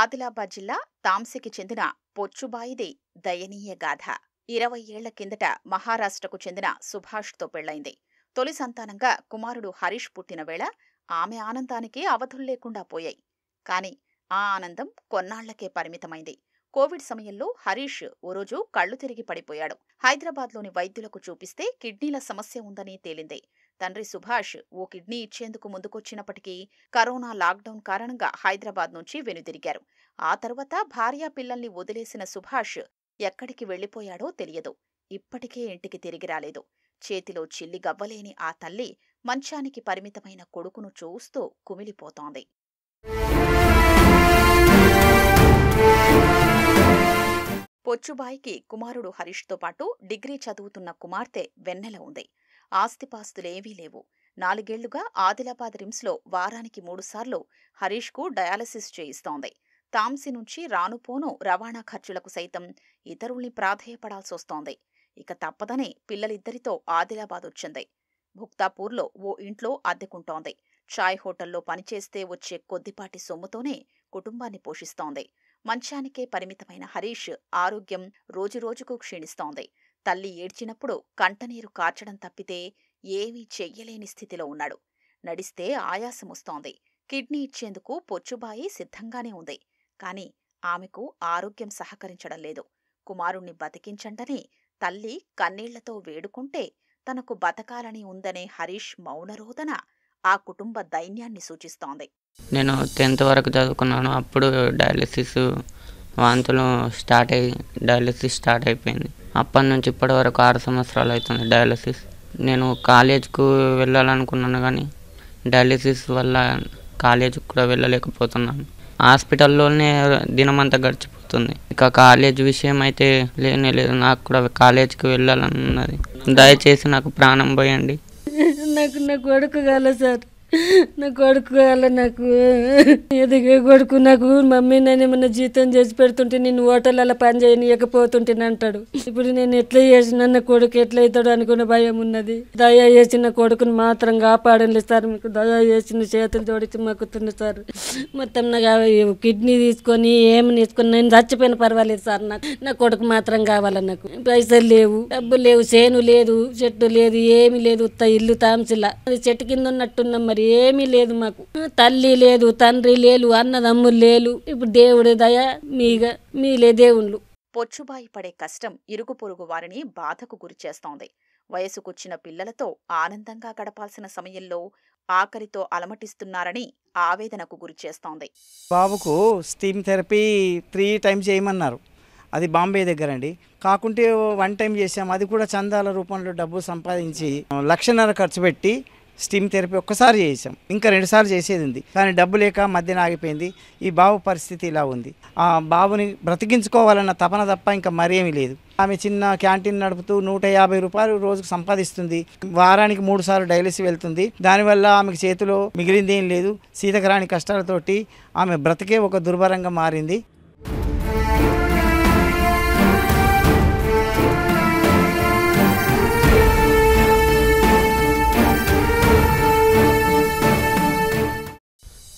ఆదిలాబాద్ జిల్లా తాంసికి చెందిన పొచ్చుబాయిది దయనీయ గాథ. 20 ఏళ్ల కిందట మహారాష్ట్రకు చెందిన సుభాష్తో పెళ్లైంది. తొలి సంతానంగా కుమారుడు హరీష్ పుట్టిన వేళ ఆమె ఆనందానికి అవధుల్లేకుండా పోయాయి. కాని ఆ ఆనందం కొన్నాళ్లకే పరిమితమైంది. కోవిడ్ సమయంలో హరీష్ ఓ రోజు కళ్లు తిరిగి పడిపోయాడు. హైదరాబాద్లోని వైద్యులకు చూపిస్తే కిడ్నీల సమస్య ఉందని తేలింది. తండ్రి సుభాష్ ఓ కిడ్నీ ఇచ్చేందుకు ముందుకొచ్చినప్పటికీ కరోనా లాక్డౌన్ కారణంగా హైదరాబాద్ నుంచి వెనుదిరిగారు. ఆ తర్వాత భార్యా పిల్లల్ని వదిలేసిన సుభాష్ ఎక్కడికి వెళ్లిపోయాడో తెలియదు. ఇప్పటికే ఇంటికి తిరిగి రాలేదు. చేతిలో చిల్లి గవ్వలేని ఆ తల్లి మంచానికి పరిమితమైన కొడుకును చూస్తూ కుమిలిపోతోంది. పొచ్చుబాయికి కుమారుడు హరీష్తో పాటు డిగ్రీ చదువుతున్న కుమార్తె వెన్నెల ఉంది. ఆస్తిపాస్తులేవీ లేవు. 4 ఏళ్లుగా ఆదిలాబాద్ రిమ్స్లో వారానికి 3 సార్లు హరీష్కు డయాలసిస్ చేయిస్తోంది. తాంసి నుంచి రానుపోను రవాణా ఖర్చులకు సైతం ఇతరుల్ని ప్రాధేయపడాల్సొస్తోంది. ఇక తప్పదని పిల్లలిద్దరితో ఆదిలాబాద్ వచ్చింది. భుక్తాపూర్లో ఓ ఇంట్లో అద్దెకుంటోంది. చాయ్ హోటల్లో పనిచేస్తే వచ్చే కొద్దిపాటి సొమ్ముతోనే కుటుంబాన్ని పోషిస్తోంది. మంచానికే పరిమితమైన హరీష్ ఆరోగ్యం రోజురోజుకు క్షీణిస్తోంది. తల్లి ఏడ్చినప్పుడు కంటనీరు కార్చడం తప్పితే ఏమీ చెయ్యలేని స్థితిలో ఉన్నాడు. నడిస్తే ఆయాసమొస్తోంది. కిడ్నీ ఇచ్చేందుకు పొచ్చుబాయి సిద్ధంగానే ఉంది. కాని ఆమెకు ఆరోగ్యం సహకరించడం లేదు. కుమారుణ్ణి బతికించండని తల్లి కన్నీళ్లతో వేడుకుంటే తనకు బతకాలని ఉందనే హరీష్ మౌనరోదన ఆ కుటుంబ దైన్యాన్ని సూచిస్తోంది. నేను 10th వరకు చదువుకున్నాను. అప్పుడు డయాలసిస్ వాంతులు డయాలసిస్ స్టార్ట్ అయిపోయింది. అప్పటి నుంచి ఇప్పటి వరకు 6 సంవత్సరాలు అవుతుంది డయాలసిస్. నేను కాలేజ్కు వెళ్ళాలనుకున్నాను కానీ డయాలసిస్ వల్ల కాలేజీకి కూడా వెళ్ళలేకపోతున్నాను. హాస్పిటల్లోనే దినమంతా గడిచిపోతుంది. ఇక కాలేజ్ విషయం అయితే లేనే లేదు. నాకు కూడా కాలేజీకి వెళ్ళాలని ఉన్నది. దయచేసి నాకు ప్రాణం పోయండి. నాకు నా కొడుకు కాల సార్, నా కొడుకు కాల. నాకు ఎదిగే కొడుకు. నాకు మమ్మీ నేను ఏమన్నా జీతం చేసి పెడుతుంటే నేను హోటళ్ళలో పని చేయనియకపోతుంటేనే అంటాడు. ఇప్పుడు నేను ఎట్లా చేసిన నా కొడుకు ఎట్లా అవుతాడు అనుకున్న భయం ఉన్నది. దయ చేసిన కొడుకుని మాత్రం కాపాడండి సార్. మీకు దయ చేసిన చేతులు జోడించి మొక్కుతుంది సార్. మొత్తం నాకు కిడ్నీ తీసుకొని ఏమి తీసుకొని నేను చచ్చిపోయిన పర్వాలేదు సార్. నాకు నా కొడుకు మాత్రం కావాలి. నాకు పైసలు లేవు, డబ్బులు లేవు, చేను లేదు, చెట్టు లేదు, ఏమి లేదు. ఇల్లు తాంసిలా అది చెట్టు కింద ఉన్నట్టున్నాం. మరి ఏమీ లేదు మాకు. తల్లి లేదు, తండ్రి లేరు, అన్నదమ్ములు లేరు. ఇప్పుడు దేవుడి దయ మీలే దేవుళ్ళు. పొచ్చుబాయి పడే కష్టం ఇరుగు పొరుగు వారిని బాధకు గురిచేస్తోంది. వయసుకొచ్చిన పిల్లలతో ఆనందంగా గడపాల్సిన సమయంలో ఆకలితో అలమటిస్తున్నారని ఆవేదనకు గురిచేస్తోంది. బాబుకు స్టీమ్ థెరపీ 3 times చేయమన్నారు. అది బాంబే దగ్గరండి. కాకుంటే 1 time చేసాం. అది కూడా చందాల రూపంలో డబ్బు సంపాదించి 1.5 లక్ష ఖర్చు పెట్టి స్టీమ్ థెరపీ ఒక్కసారి చేసాం. ఇంకా 2 సార్లు చేసేది ఉంది. కానీ డబ్బు లేక మధ్యన ఆగిపోయింది. ఈ బాబు పరిస్థితి ఇలా ఉంది. ఆ బాబుని బ్రతికించుకోవాలన్న తపన తప్ప ఇంకా మరేమీ లేదు. ఆమె చిన్న క్యాంటీన్ నడుపుతూ 150 రూపాయలు రోజుకు సంపాదిస్తుంది. వారానికి 3 సార్లు డయాలసిస్ వెళ్తుంది. దానివల్ల ఆమెకు చేతిలో మిగిలింది ఏం లేదు. సీతకరాని కష్టాలతోటి ఆమె బ్రతికే ఒక దుర్భరంగా మారింది.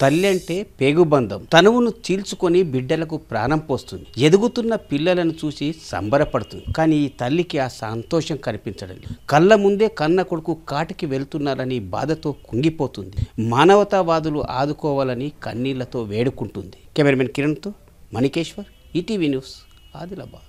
తల్లి అంటే పేగుబంధం. తనువును చీల్చుకొని బిడ్డలకు ప్రాణం పోస్తుంది. ఎదుగుతున్న పిల్లలను చూసి సంబరపడుతుంది. కానీ ఈ తల్లికి ఆ సంతోషం కనిపించడం లేదు. కళ్ళ ముందే కన్న కొడుకు కాటికి వెళ్తున్నారని బాధతో కుంగిపోతుంది. మానవతావాదులు ఆదుకోవాలని కన్నీళ్లతో వేడుకుంటుంది. కెమెరామెన్ కిరణ్తో మణికేశ్వర్, ఈటీవీ న్యూస్, ఆదిలాబాద్.